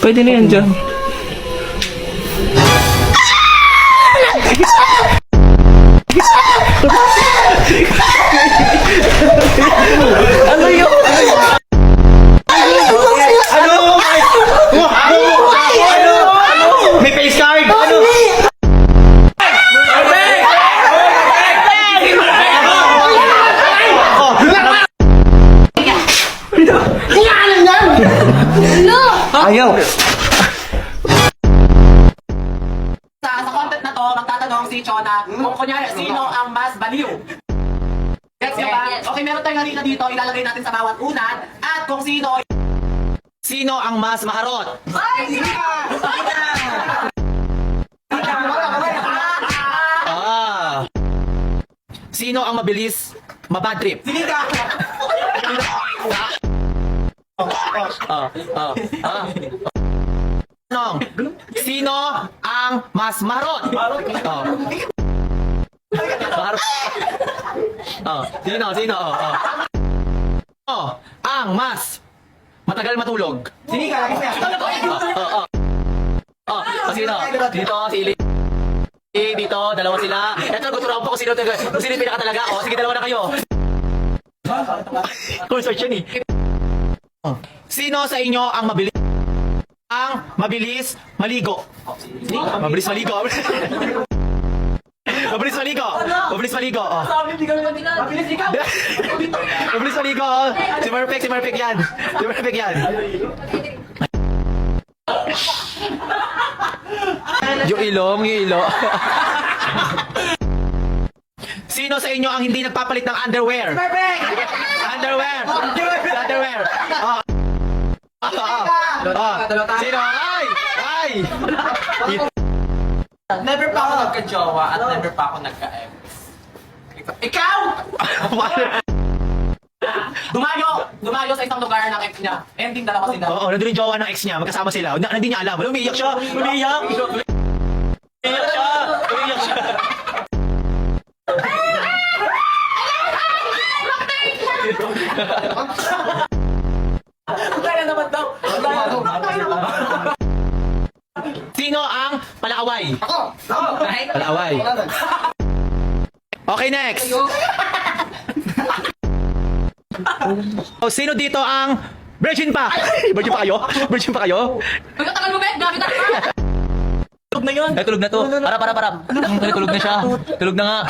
Pwede na yan dyan. Ano yun? May face card! Ano? Ayaw! Sa content na to, magtatanong si Chona kung kunyari, sino ang mas baliw? Gets niyo ba? Okay, meron tayong harina dito, ilalagay natin sa bawat unan, at kung sino ang mas maharot? Sino ang mabilis mabad trip? Tanong, sino ang mas marot? Marot. Sino? Ang mas matagal matulog? Sinika, sino? Dito, si dito, dalawa sila. Ito, gusto po kung sino yung pinaka talaga. Sige, dalawa na kayo. Search yan eh. Sino sa inyo ang mabilis maligo? Mabilis maligo. Mabilis maligo. Mabilis maligo. Mabilis maligo. Si Perfect yan. Yung ilong. Sino sa inyo ang hindi nagpapalit ng underwear? Perfect! Underwear! Sino? Ay! Never pa ako nagka-jowa at never pa ako nagka-ex. Ikaw! Dumayo sa isang lugar ng ex niya. Ending dalawa sila. Oo, nandun yung jowa ng ex niya. Magkasama sila. Hindi niya alam. Umiiyak siya. Umiiyak siya. Kaya naman daw. Sino ang palaaway? Ako! Palaaway. Okay, next. Sino dito ang virgin pa? Virgin pa kayo? Pagkatagal mo, Ben. Gamit ako. Tulog na yun. Tulog na to. Para. Tulog na siya. Tulog na nga.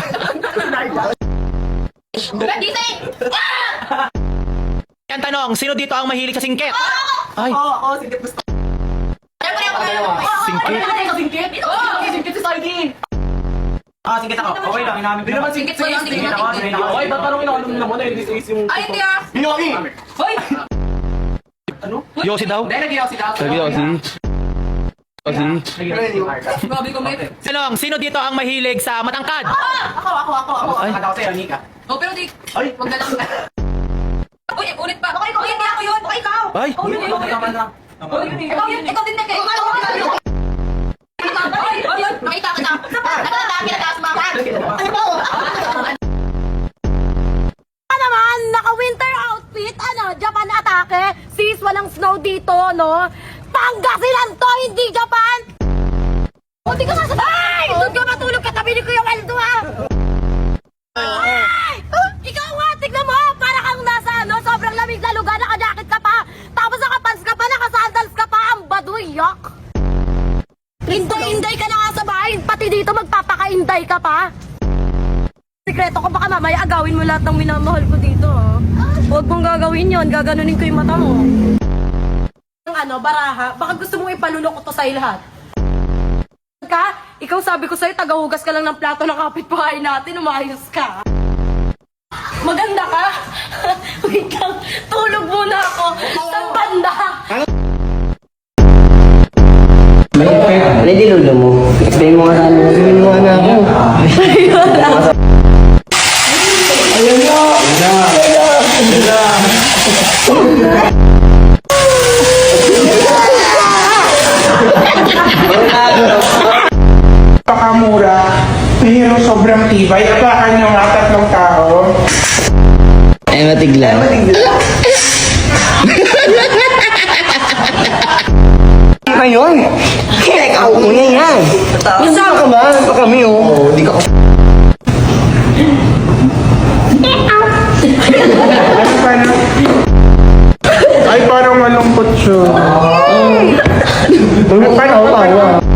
Dito eh! Yan tanong, sino dito ang mahilig sa singkit? Ay, Oo, sige. Gusto. singkit. Singkit? Singkit si Saidi. Singkit ako. Okay lang, inamin ko. Singkit sa'yo. Singkit ako. Okay, tatanungin ako nung naman eh. Ay, hindi ah. Binogi! Hoy! Yossi daw? Hindi, nag-iossi daw. Grabe ko, mate. Sino dito ang mahilig sa matangkad? Ako. Ay. Ako sa'yo, Nika. Oh, pero di. Ay. Wag na lang. Uy, ulit pa. Baka ikaw yun, ako yun. Baka ikaw. Ay. Ikaw yun. Ikaw yun. Ikaw din, Neke. Ay, nakita ka na. Nagkakasmakan. Ano ba? Naman, naka-winter outfit, Japan atake. Sis, walang snow dito, no? Pangasinan to, hindi Japan! O, di ka sasabay! Doon ka matulog, katabi ni Kuya Waldo, ha? Ay! Ikaw nga, tignan mo, para kang nasa, sobrang lamig na lugar, naka-jacket ka pa, tapos nakapants ka pa, nakasandals ka pa, ang baduy, yak! Inday ka na nga sa bahay, pati dito magpapaka-inday ka pa! Sikreto ko, baka mamaya agawin mo lahat ng minamahal ko dito, ha? Huwag mong gagawin yon, gaganunin ko yung mata mo. Baraha, baka gusto mong ipalunok ko to sa'yo lahat. Ikaw sabi ko sa'yo, tagahugas ka lang ng plato ng kapitbahay natin, umayos ka. Maganda ka? Wait lang, tulog muna ako. Saan banda? Ano yung dinulo mo? Explain mo nga na ako. Pakamura, pero sobrang tibay. Abakan nyo nga, 3 tao. Ay, matigla. Saan ka man? Pa kami, oh. Oo, di ka Ay, parang malungkot siya. Parang tawa.